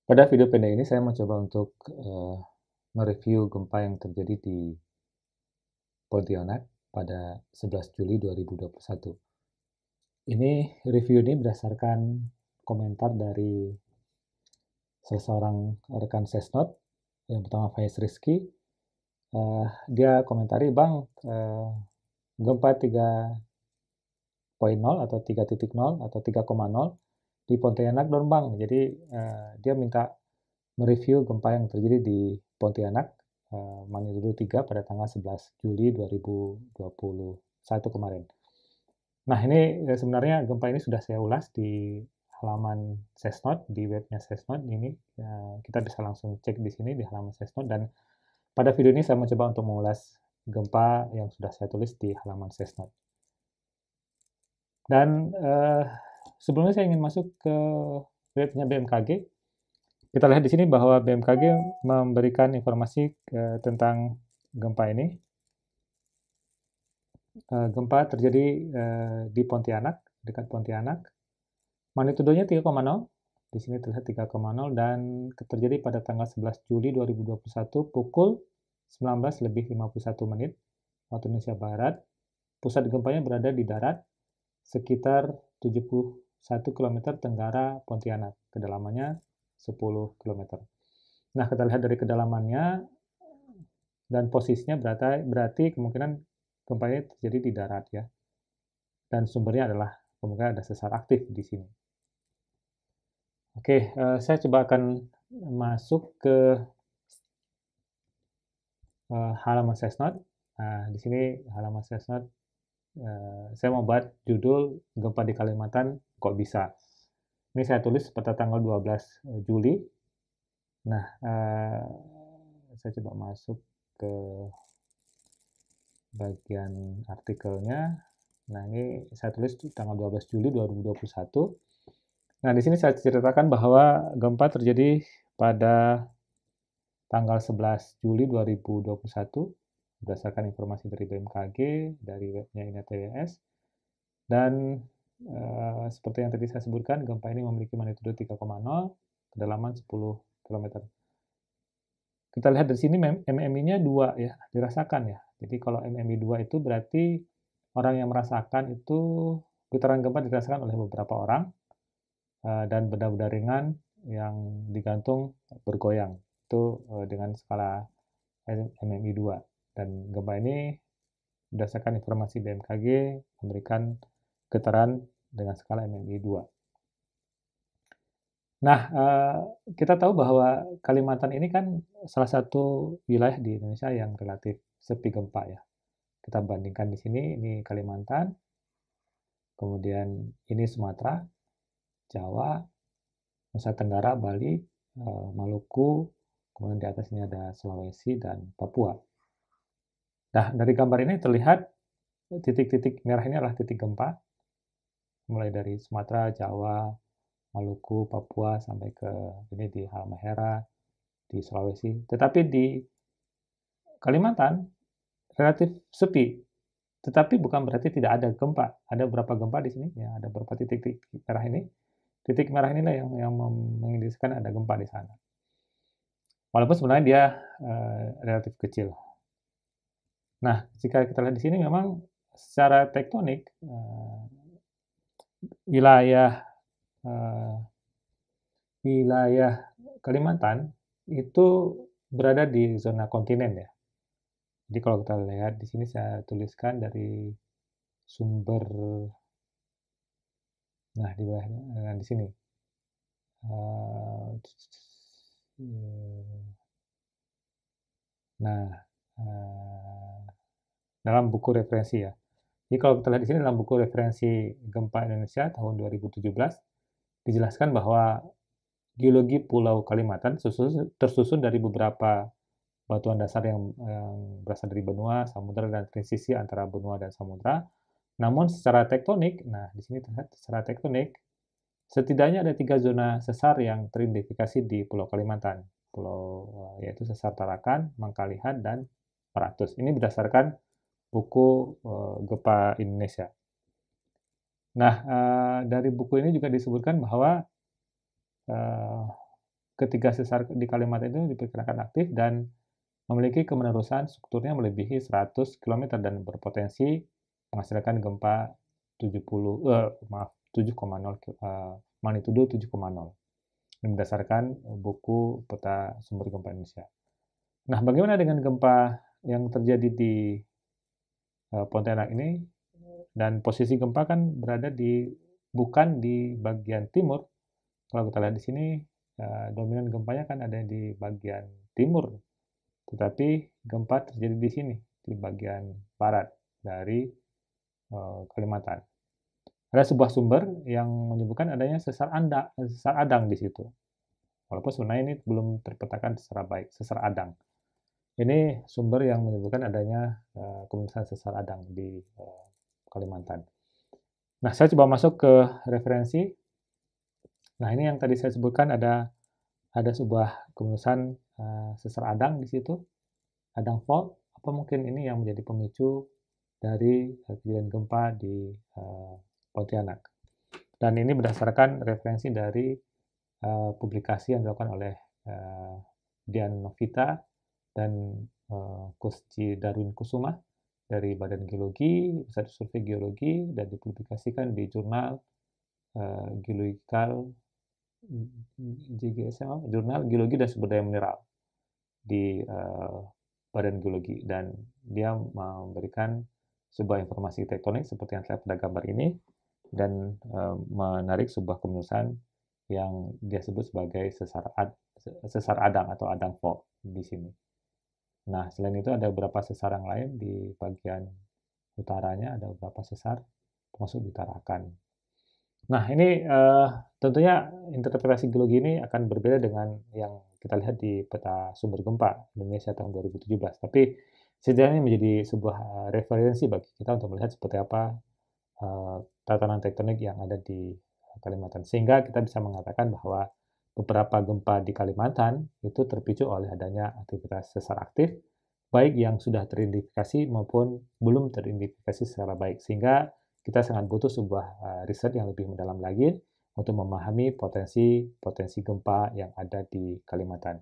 Pada video pendek ini saya mau coba untuk mereview gempa yang terjadi di Pontianak pada 11 Juli 2021. Ini review ini berdasarkan komentar dari seseorang rekan Sesnot yang pertama Faiz Rizky. Dia komentari, Bang, gempa 3.0 atau 3.0 atau 3.0 di Pontianak dong, Bang. Jadi dia minta mereview gempa yang terjadi di Pontianak magnitudo 3 pada tanggal 11 Juli 2021 kemarin. Nah, ini sebenarnya gempa ini sudah saya ulas di halaman Sesnot, di webnya Sesnot. Ini kita bisa langsung cek di sini di halaman Sesnot, dan pada video ini saya mencoba untuk mengulas gempa yang sudah saya tulis di halaman Sesnot. Dan sebelumnya saya ingin masuk ke webnya BMKG. Kita lihat di sini bahwa BMKG memberikan informasi tentang gempa ini. Gempa terjadi di Pontianak, dekat Pontianak. Magnitudonya 3,0. Di sini terlihat 3,0 dan terjadi pada tanggal 11 Juli 2021 pukul 19.51 waktu Indonesia Barat. Pusat gempanya berada di darat sekitar 71 km tenggara Pontianak. Kedalamannya 10 km. Nah, kita lihat dari kedalamannya dan posisinya berarti kemungkinan gempa ini terjadi di darat ya. Dan sumbernya adalah kemungkinan ada sesar aktif di sini. Oke, saya coba akan masuk ke halaman Sesnot. Nah, di sini halaman Sesnot, saya mau buat judul gempa di Kalimantan kok bisa. Ini saya tulis pada tanggal 12 Juli. Nah, saya coba masuk ke bagian artikelnya. Nah, ini saya tulis tanggal 12 Juli 2021. Nah, di sini saya ceritakan bahwa gempa terjadi pada tanggal 11 Juli 2021 berdasarkan informasi dari BMKG, dari webnya INET-TWS. Dan seperti yang tadi saya sebutkan, gempa ini memiliki magnitudo 3,0, kedalaman 10 km. Kita lihat di sini MMI-nya 2 ya, dirasakan ya. Jadi kalau MMI 2 itu berarti orang yang merasakan itu getaran gempa dirasakan oleh beberapa orang, dan benda-benda ringan yang digantung bergoyang. Itu dengan skala MMI 2. Dan gempa ini berdasarkan informasi BMKG memberikan getaran dengan skala MMI 2. Nah, kita tahu bahwa Kalimantan ini kan salah satu wilayah di Indonesia yang relatif sepi gempa ya. Kita bandingkan di sini, ini Kalimantan, kemudian ini Sumatera, Jawa, Nusa Tenggara, Bali, Maluku, kemudian di atasnya ada Sulawesi dan Papua. Nah, dari gambar ini terlihat titik-titik merah ini adalah titik gempa, mulai dari Sumatera, Jawa, Maluku, Papua, sampai ke ini di Halmahera, di Sulawesi. Tetapi di Kalimantan relatif sepi. Tetapi bukan berarti tidak ada gempa. Ada beberapa gempa di sini, ya, ada beberapa titik merah ini. Titik merah inilah yang mengindikasikan ada gempa di sana. Walaupun sebenarnya dia relatif kecil. Nah, jika kita lihat di sini memang secara tektonik wilayah Kalimantan itu berada di zona kontinen ya. Jadi kalau kita lihat di sini saya tuliskan dari sumber, nah di wilayah di sini. Nah, dalam buku referensi ya. Jadi kalau kita lihat di sini dalam buku referensi gempa Indonesia tahun 2017 dijelaskan bahwa geologi Pulau Kalimantan tersusun dari beberapa batuan dasar yang berasal dari benua, samudra, dan transisi antara benua dan samudra. Namun secara tektonik, nah di sini terlihat secara tektonik, setidaknya ada 3 zona sesar yang teridentifikasi di Pulau Kalimantan. Yaitu Sesar Tarakan, Mangkalihat, dan Paratus. Ini berdasarkan buku Gempa Indonesia. Nah, dari buku ini juga disebutkan bahwa ketiga sesar di Kalimantan itu diperkirakan aktif dan memiliki kemenerusan strukturnya melebihi 100 km dan berpotensi menghasilkan gempa 7,0 magnitudo 7,0. Ini berdasarkan buku Peta Sumber Gempa Indonesia. Nah, bagaimana dengan gempa yang terjadi di Pontianak ini? Dan posisi gempa kan berada bukan di bagian timur. Kalau kita lihat di sini, dominan gempanya kan ada di bagian timur, tetapi gempa terjadi di sini, di bagian barat dari Kalimantan. Ada sebuah sumber yang menyebutkan adanya sesar adang di situ. Walaupun sebenarnya ini belum terpetakan secara baik, sesar adang. Ini sumber yang menyebutkan adanya kemunculan sesar adang di Kalimantan. Nah, saya coba masuk ke referensi. Nah, ini yang tadi saya sebutkan ada sebuah kemunculan sesar adang di situ, adang fault. Apa mungkin ini yang menjadi pemicu dari kejadian gempa di Pontianak? Dan ini berdasarkan referensi dari publikasi yang dilakukan oleh Dian Novita dan Kusci Darwin Kusuma dari Badan Geologi, Pusat Survei Geologi, dan dipublikasikan di jurnal Geological JGSM, Jurnal Geologi dan Sumber Daya Mineral di Badan Geologi, dan dia memberikan sebuah informasi tektonik seperti yang terlihat pada gambar ini dan menarik sebuah kemunculan yang dia sebut sebagai sesar adang atau adang fault di sini. Nah, selain itu ada beberapa sesar yang lain di bagian utaranya, ada beberapa sesar termasuk di Tarakan. Nah, ini tentunya interpretasi geologi ini akan berbeda dengan yang kita lihat di peta sumber gempa Indonesia tahun 2017. Tapi setidaknya menjadi sebuah referensi bagi kita untuk melihat seperti apa tatanan tektonik yang ada di Kalimantan. Sehingga kita bisa mengatakan bahwa beberapa gempa di Kalimantan itu terpicu oleh adanya aktivitas sesar aktif, baik yang sudah teridentifikasi maupun belum teridentifikasi secara baik. Sehingga kita sangat butuh sebuah riset yang lebih mendalam lagi untuk memahami potensi gempa yang ada di Kalimantan.